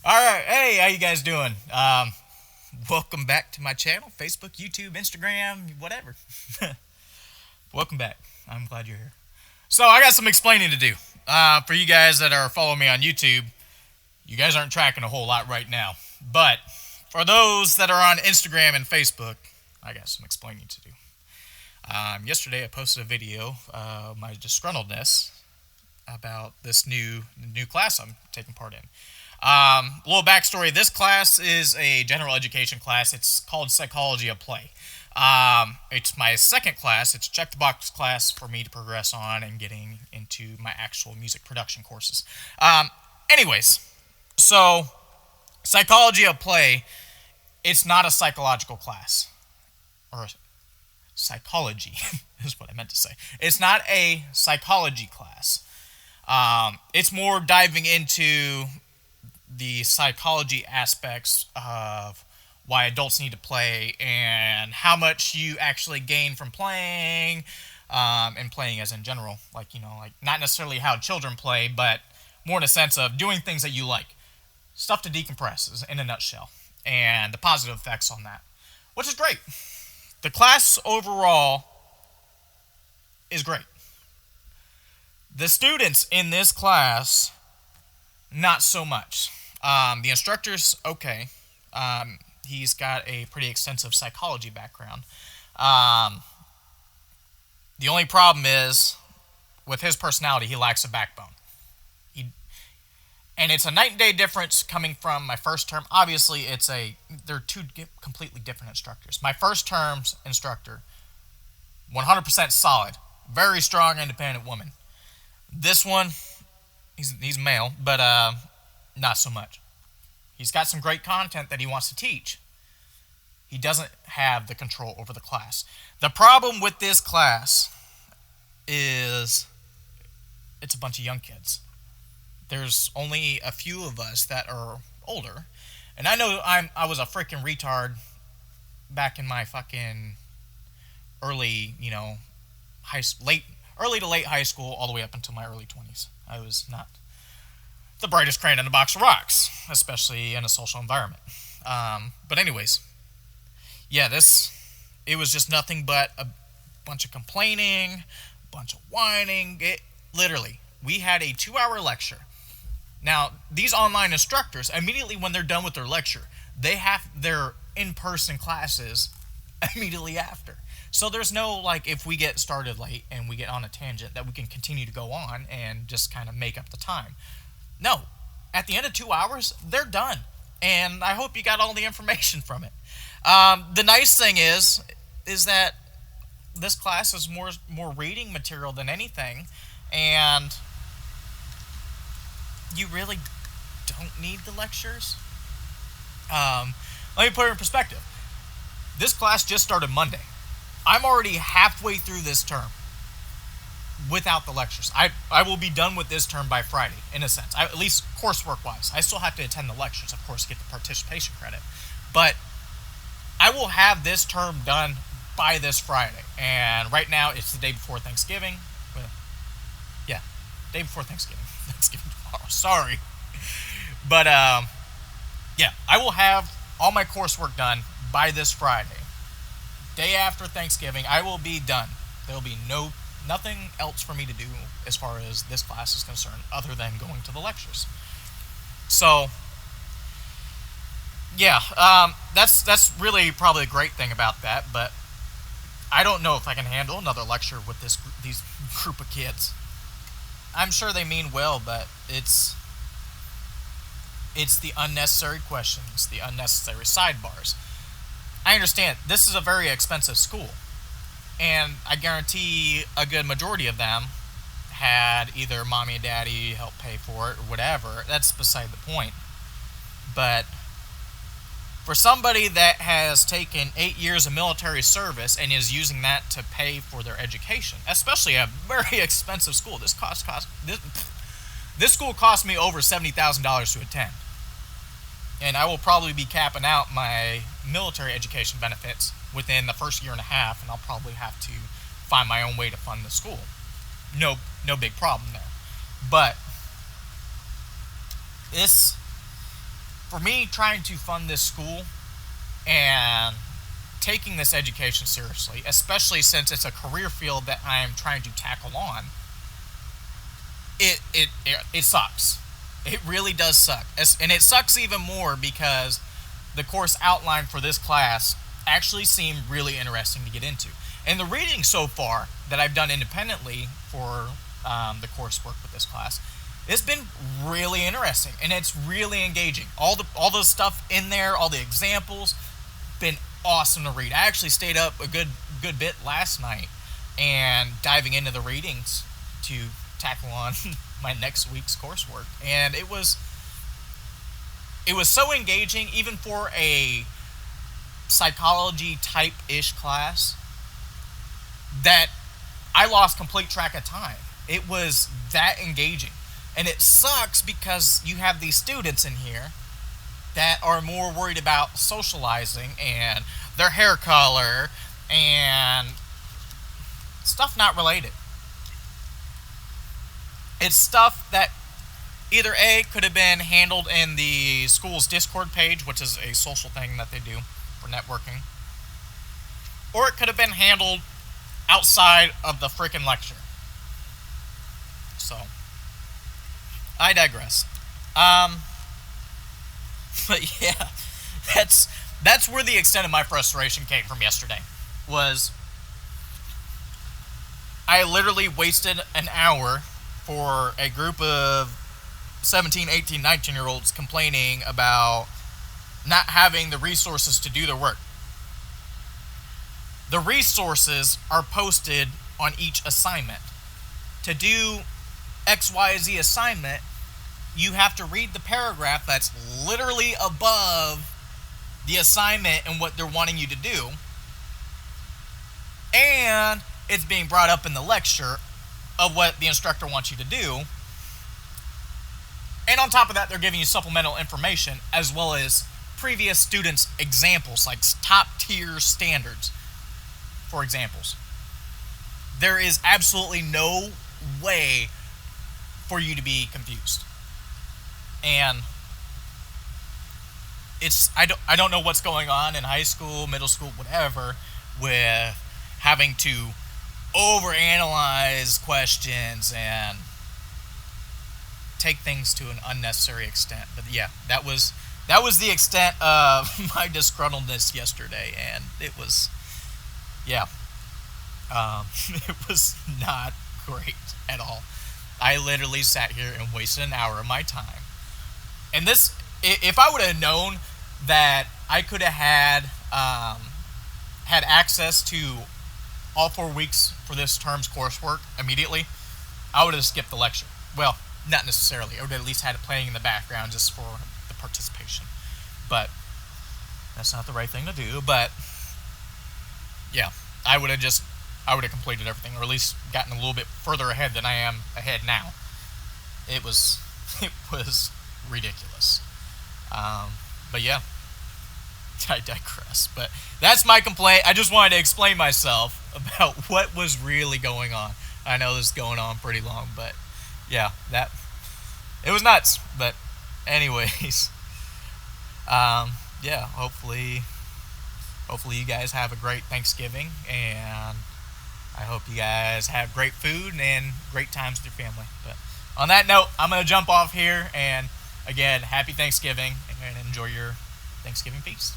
All right, hey, how you guys doing? Welcome back to my channel, Facebook, YouTube, Instagram, whatever. Welcome back. I'm glad you're here. So I got some explaining to do. For you guys that are following me on YouTube, you guys aren't tracking a whole lot right now. But for those that are on Instagram and Facebook, I got some explaining to do. Yesterday I posted a video, my disgruntledness about this new class I'm taking part in. A little backstory. This class is a general education class. It's called Psychology of Play. It's my second class. It's a check the box class for me to progress on and getting into my actual music production courses. Anyways, so Psychology of Play, it's not a psychological class. Or psychology is what I meant to say. It's not a psychology class. It's more diving into the psychology aspects of why adults need to play and how much you actually gain from playing, and playing as in general, like not necessarily how children play, but more in a sense of doing things that you like, stuff to decompress is in a nutshell, and the positive effects on that, which is great. The class overall is great. The students in this class, not so much. The instructor's okay. He's got a pretty extensive psychology background. The only problem is, with his personality, he lacks a backbone. And it's a night and day difference coming from my first term. Obviously, they're two completely different instructors. My first term's instructor, 100% solid, very strong, independent woman. This one, he's male, but not so much. He's got some great content that he wants to teach. He doesn't have the control over the class. The problem with this class is it's a bunch of young kids. There's only a few of us that are older. And I know I was a freaking retard back in my fucking early, early to late high school, all the way up until my early 20s. I was not the brightest crayon in a box of rocks, especially in a social environment. But anyways, yeah, it was just nothing but a bunch of complaining, a bunch of whining. Literally, we had a 2-hour lecture. Now, these online instructors, immediately when they're done with their lecture, they have their in-person classes immediately after. So there's no, like, if we get started late and we get on a tangent, that we can continue to go on and just kind of make up the time. No. At the end of 2 hours, they're done. And I hope you got all the information from it. The nice thing is that this class is more reading material than anything. And you really don't need the lectures. Let me put it in perspective. This class just started Monday. I'm already halfway through this term without the lectures. I will be done with this term by Friday, in a sense. At least coursework-wise. I still have to attend the lectures, of course, to get the participation credit. But I will have this term done by this Friday. And right now, it's the day before Thanksgiving. Well, yeah, day before Thanksgiving. Thanksgiving tomorrow. Sorry. But, yeah, I will have all my coursework done by this Friday. Day after Thanksgiving, I will be done. There will be nothing else for me to do as far as this class is concerned other than going to the lectures. So, yeah, that's really probably a great thing about that, but I don't know if I can handle another lecture with these group of kids. I'm sure they mean well, but it's the unnecessary questions, the unnecessary sidebars. I understand this is a very expensive school, and I guarantee a good majority of them had either mommy and daddy help pay for it or whatever. That's beside the point. But for somebody that has taken 8 years of military service and is using that to pay for their education, especially a very expensive school, this school cost me over $70,000 to attend. And I will probably be capping out my military education benefits within the first year and a half, and I'll probably have to find my own way to fund the school. No big problem there. But this for me, trying to fund this school and taking this education seriously, especially since it's a career field that I am trying to tackle on, it sucks. It really does suck. And it sucks even more because the course outline for this class actually seemed really interesting to get into. And the reading so far that I've done independently for the coursework with this class, it's been really interesting and it's really engaging. All the stuff in there, all the examples, been awesome to read. I actually stayed up a good bit last night and diving into the readings to tackle on my next week's coursework, and it was so engaging, even for a psychology type ish class, that I lost complete track of time. It was that engaging. And it sucks because you have these students in here that are more worried about socializing and their hair color and stuff not related. It's stuff that either A, could have been handled in the school's Discord page, which is a social thing that they do for networking, or it could have been handled outside of the freaking lecture. So, I digress. But yeah, that's where the extent of my frustration came from yesterday. Was I literally wasted an hour for a group of 17, 18, 19-year-olds complaining about not having the resources to do their work. The resources are posted on each assignment. To do XYZ assignment, you have to read the paragraph that's literally above the assignment and what they're wanting you to do. And it's being brought up in the lecture of what the instructor wants you to do. And on top of that, they're giving you supplemental information as well as previous students' examples, like top tier standards for examples. There is absolutely no way for you to be confused. And I don't know what's going on in high school, middle school, whatever, with having to overanalyze questions and take things to an unnecessary extent. But yeah, that was the extent of my disgruntledness yesterday, and it was, yeah, it was not great at all. I literally sat here and wasted an hour of my time. And this, if I would have known that I could have had access to all 4 weeks for this term's coursework immediately, I would have skipped the lecture. Well, not necessarily. I would have at least had it playing in the background just for the participation. But that's not the right thing to do. But yeah, I would have completed everything, or at least gotten a little bit further ahead than I am ahead now. It was ridiculous. But yeah, I digress. But that's my complaint. I just wanted to explain myself about what was really going on. I know this is going on pretty long, but yeah, it was nuts. But anyways, yeah, hopefully you guys have a great Thanksgiving, and I hope you guys have great food and great times with your family. But on that note, I'm going to jump off here, and again, happy Thanksgiving, and enjoy your Thanksgiving feast.